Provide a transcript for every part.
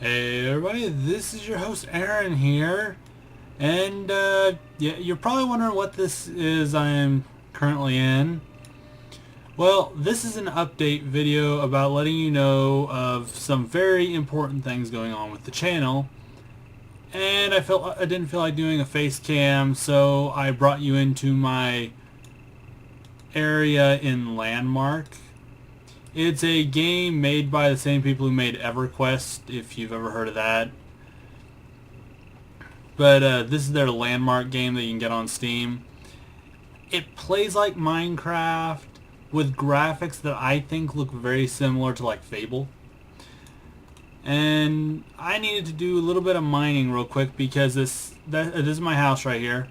Hey everybody, this is your host Aaron here, and yeah, you're probably wondering what this is I'm currently in. Well, this is an update video about letting you know of some very important things going on with the channel, and I didn't feel like doing a face cam, so I brought you into my area in Landmark. It's a game made by the same people who made EverQuest, if you've ever heard of that. But this is their Landmark game that you can get on Steam. It plays like Minecraft with graphics that I think look very similar to like Fable. And I needed to do a little bit of mining real quick because this is my house right here.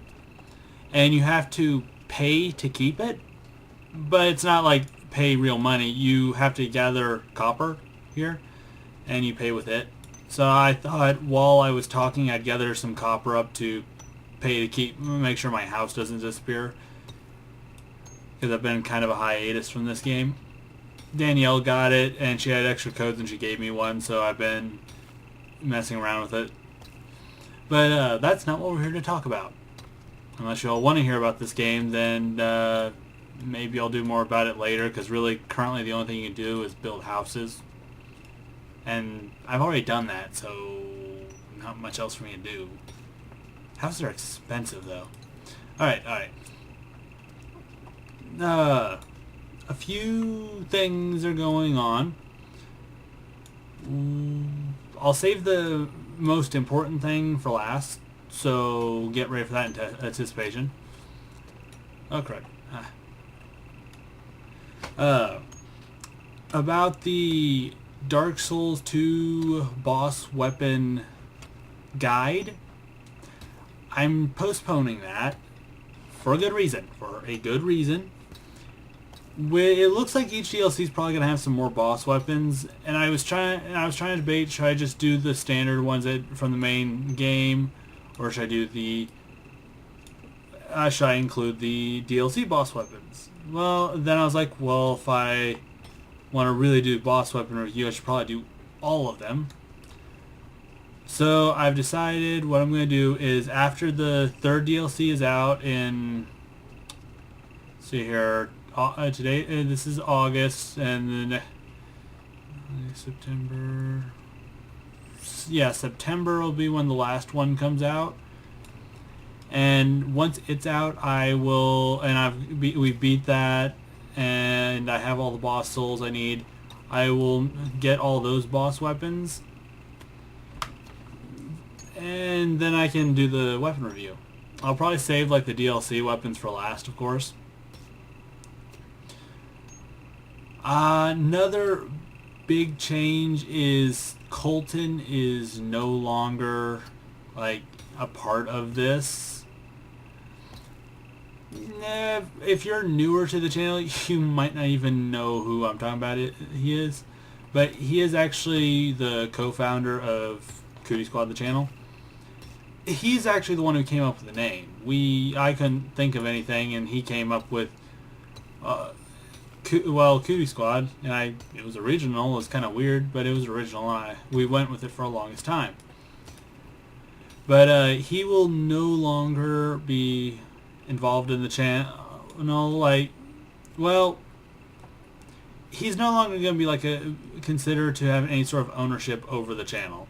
And you have to pay to keep it. But it's not like pay real money. You have to gather copper here and you pay with it. So I thought while I was talking I'd gather some copper up to pay to make sure my house doesn't disappear, because I've been kind of a hiatus from this game. Danielle got it and she had extra codes and she gave me one, so I've been messing around with it. But that's not what we're here to talk about. Unless you all want to hear about this game, then maybe I'll do more about it later, because really currently the only thing you can do is build houses. And I've already done that, so not much else for me to do. Houses are expensive though. Alright. A few things are going on. I'll save the most important thing for last, so get ready for that in anticipation. Oh, correct. About the Dark Souls 2 boss weapon guide, I'm postponing that for a good reason. It looks like each DLC is probably gonna have some more boss weapons, and I was trying to debate, should I just do the standard ones from the main game, or should I include the DLC boss weapons? Well, then I was like, well, if I want to really do boss weapon review, I should probably do all of them. So I've decided what I'm going to do is, after the third DLC is out in, see here, today, this is August, and then September, yeah, September will be when the last one comes out. And once it's out, I will, and we beat that, and I have all the boss souls I need. I will get all those boss weapons, and then I can do the weapon review. I'll probably save like the DLC weapons for last, of course. Another big change is Colton is no longer like a part of this. If you're newer to the channel, you might not even know who I'm talking about. He is, but he is actually the co-founder of Cootie Squad, the channel. He's actually the one who came up with the name. I couldn't think of anything, and he came up with Cootie Squad, and it was original. It was kind of weird, but it was original, and we went with it for the longest time. But he will no longer be involved in the channel. He's no longer going to be considered to have any sort of ownership over the channel.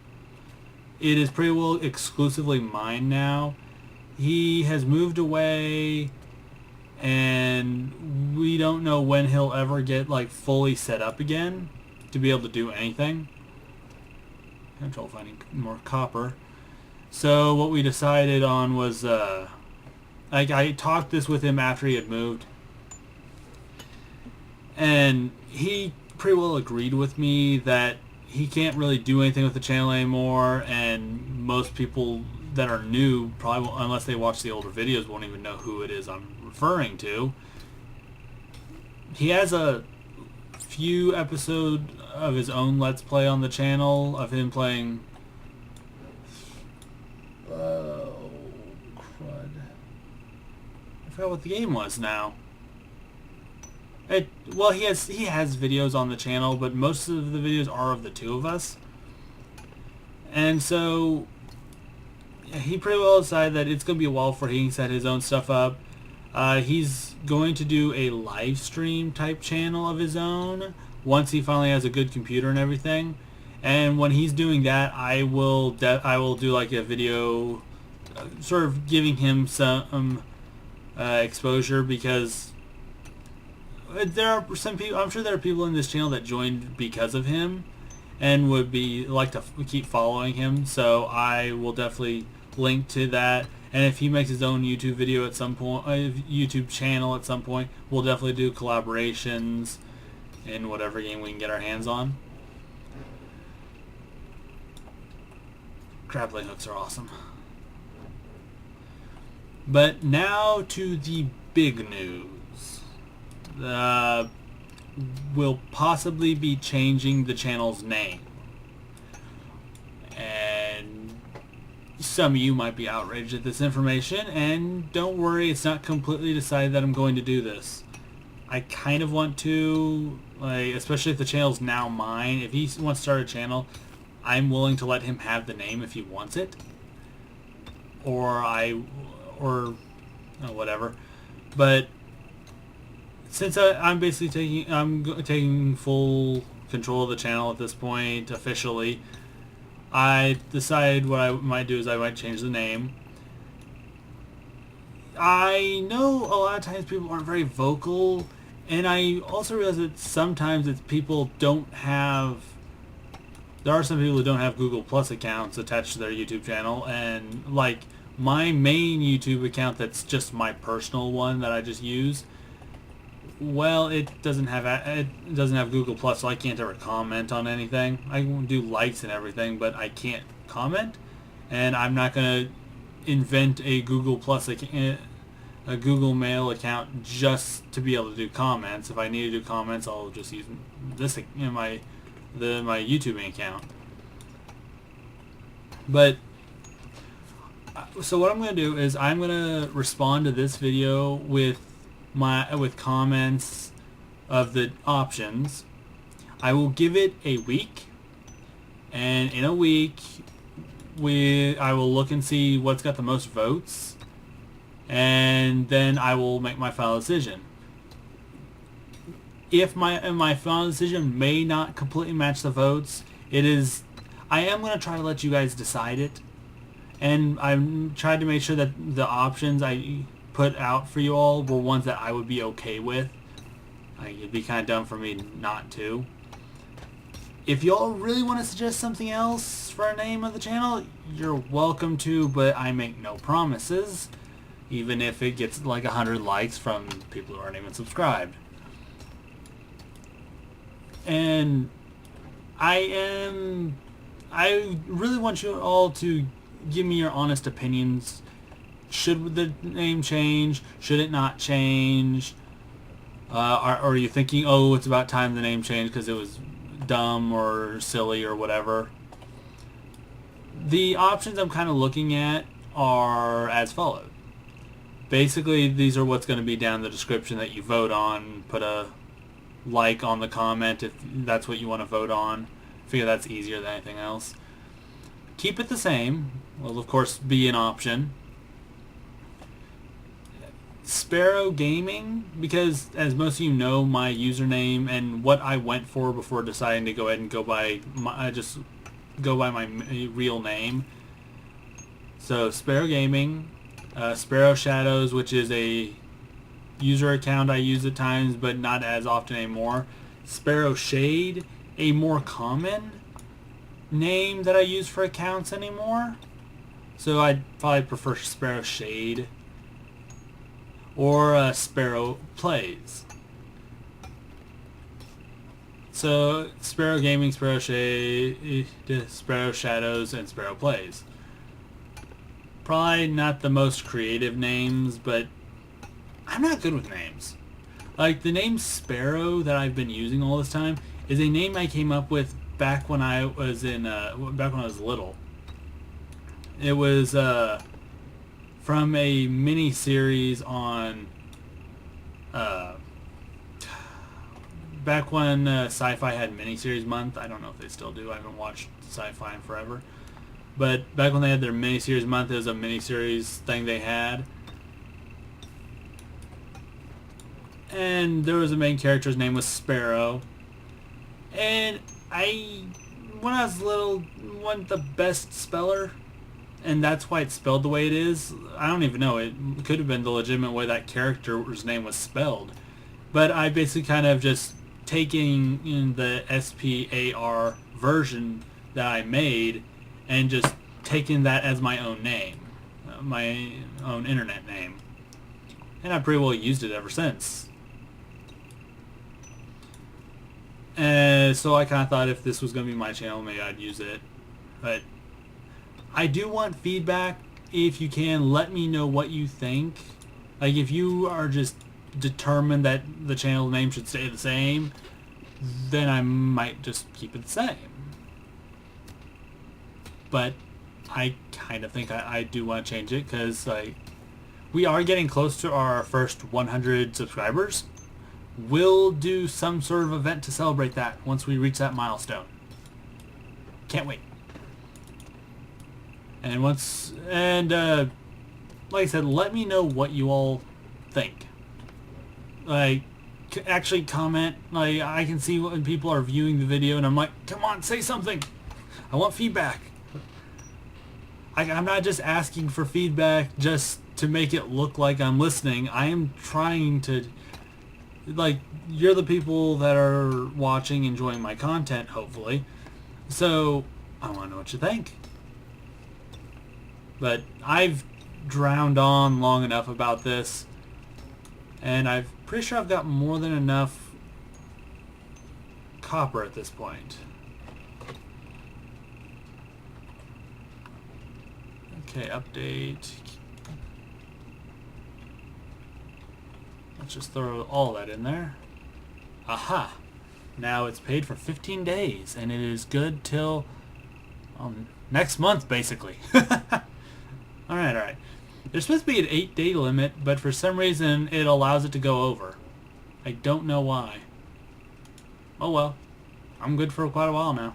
It is pretty well exclusively mine now. He has moved away, and we don't know when he'll ever get fully set up again to be able to do anything. I have trouble finding more copper. So what we decided on was I talked this with him after he had moved, and he pretty well agreed with me that he can't really do anything with the channel anymore, and most people that are new probably won't, unless they watch the older videos, won't even know who it is I'm referring to. He has a few episodes of his own Let's Play on the channel of him playing I forgot what the game was now. Well, he has videos on the channel, but most of the videos are of the two of us. And so he pretty well decided that it's going to be a while before he can set his own stuff up. He's going to do a live stream type channel of his own once he finally has a good computer and everything. And when he's doing that, I will do like a video, sort of giving him some exposure, because there are some people. I'm sure there are people in this channel that joined because of him and would be like to keep following him. So I will definitely link to that. And if he makes his own YouTube video at some point, YouTube channel at some point, we'll definitely do collaborations in whatever game we can get our hands on. Grappling hooks are awesome. But now to the big news. We'll possibly be changing the channel's name. And some of you might be outraged at this information, and don't worry, it's not completely decided that I'm going to do this. I kind of want to, like, especially if the channel's now mine. If he wants to start a channel, I'm willing to let him have the name if he wants it, or whatever. But since I'm basically taking full control of the channel at this point officially, I decided what I might do is I might change the name. I know a lot of times people aren't very vocal, and I also realize that sometimes it's people don't have. There are some people who don't have Google Plus accounts attached to their YouTube channel, and like my main YouTube account that's just my personal one that I just use, well, it doesn't have Google Plus, so I can't ever comment on anything. I can do likes and everything, but I can't comment, and I'm not gonna invent a Google Plus account, a Google Mail account just to be able to do comments. If I need to do comments, I'll just use this, my YouTubing account. But so what I'm going to do is I'm going to respond to this video with comments of the options. I will give it a week, and in a week I will look and see what's got the most votes, and then I will make my final decision. If my final decision may not completely match the votes, I am going to try to let you guys decide it, and I'm trying to make sure that the options I put out for you all were ones that I would be okay with. It'd be kind of dumb for me not to. If y'all really want to suggest something else for a name of the channel, you're welcome to, but I make no promises, even if it gets like 100 likes from people who aren't even subscribed. And I really want you all to give me your honest opinions. Should the name change? Should it not change? Or are you thinking, oh, it's about time the name changed because it was dumb or silly or whatever? The options I'm kind of looking at are as follows. Basically, these are what's going to be down in the description that you vote on. Put a like on the comment if that's what you want to vote on. I figure that's easier than anything else. Keep it the same. Will of course be an option. Sparrow Gaming, because as most of you know, my username and what I went for before deciding to go ahead and go by my real name. So Sparrow Gaming, Sparrow Shadows, which is a user account I use at times, but not as often anymore. Sparrow Shade, a more common name that I use for accounts anymore. So I'd probably prefer Sparrow Shade. Or Sparrow Plays. So Sparrow Gaming, Sparrow Shade, Sparrow Shadows, and Sparrow Plays. Probably not the most creative names, but I'm not good with names. Like the name Sparrow that I've been using all this time is a name I came up with back when I was little. It was from a mini series on back when Sci-Fi had miniseries month. I don't know if they still do. I haven't watched Sci-Fi in forever. But back when they had their miniseries month, it was a miniseries thing they had. And there was a main character, his name was Sparrow. And when I was little, wasn't the best speller. And that's why it's spelled the way it is. I don't even know. It could have been the legitimate way that character's name was spelled. But I basically kind of just taking in the SPAR version that I made and just taking that as my own name. My own internet name. And I pretty well used it ever since. So I kind of thought if this was going to be my channel, maybe I'd use it. But I do want feedback. If you can, let me know what you think. Like, if you are just determined that the channel name should stay the same, then I might just keep it the same. But I kind of think I do want to change it, because like, we are getting close to our first 100 subscribers. We'll do some sort of event to celebrate that once we reach that milestone. Can't wait. And like I said, let me know what you all think. Like, actually comment. Like, I can see when people are viewing the video and I'm like, come on, say something. I want feedback. I'm not just asking for feedback just to make it look like I'm listening. I am trying to, like, you're the people that are watching, enjoying my content, hopefully. So, I want to know what you think. But I've drowned on long enough about this, and I'm pretty sure I've got more than enough copper at this point. Okay, update. Let's just throw all that in there. Aha! Now it's paid for 15 days, and it is good till next month, basically. Alright. There's supposed to be an 8-day limit, but for some reason it allows it to go over. I don't know why. Oh well. I'm good for quite a while now.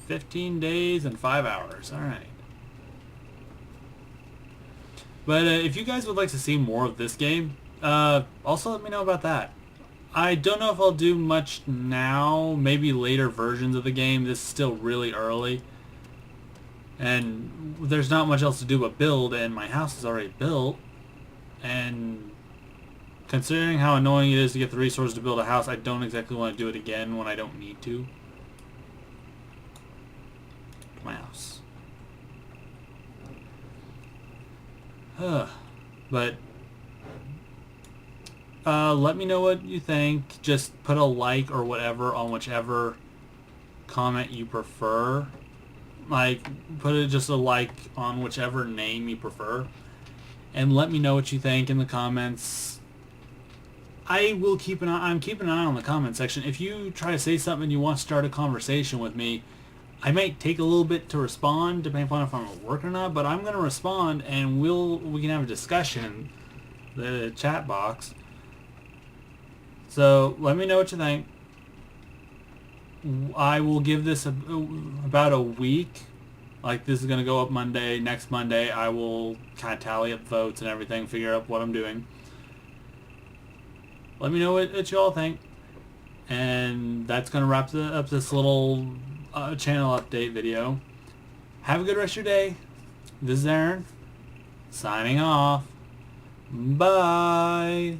15 days and 5 hours. Alright. But if you guys would like to see more of this game, also let me know about that. I don't know if I'll do much now, maybe later versions of the game. This is still really early. And there's not much else to do but build, and my house is already built. And considering how annoying it is to get the resources to build a house, I don't exactly want to do it again when I don't need to. My house. But let me know what you think. Just put a like or whatever on whichever comment you prefer. Like, put it just a like on whichever name you prefer. And let me know what you think in the comments. I will keep an eye. I'm keeping an eye on the comment section. If you try to say something and you want to start a conversation with me, I might take a little bit to respond, depending upon if I'm at work or not. But I'm going to respond, and we can have a discussion in the chat box. So let me know what you think. I will give this about a week. Like, this is going to go up Monday. Next Monday, I will kind of tally up votes and everything, figure out what I'm doing. Let me know what you all think. And that's going to wrap up this little channel update video. Have a good rest of your day. This is Aaron, signing off. Bye.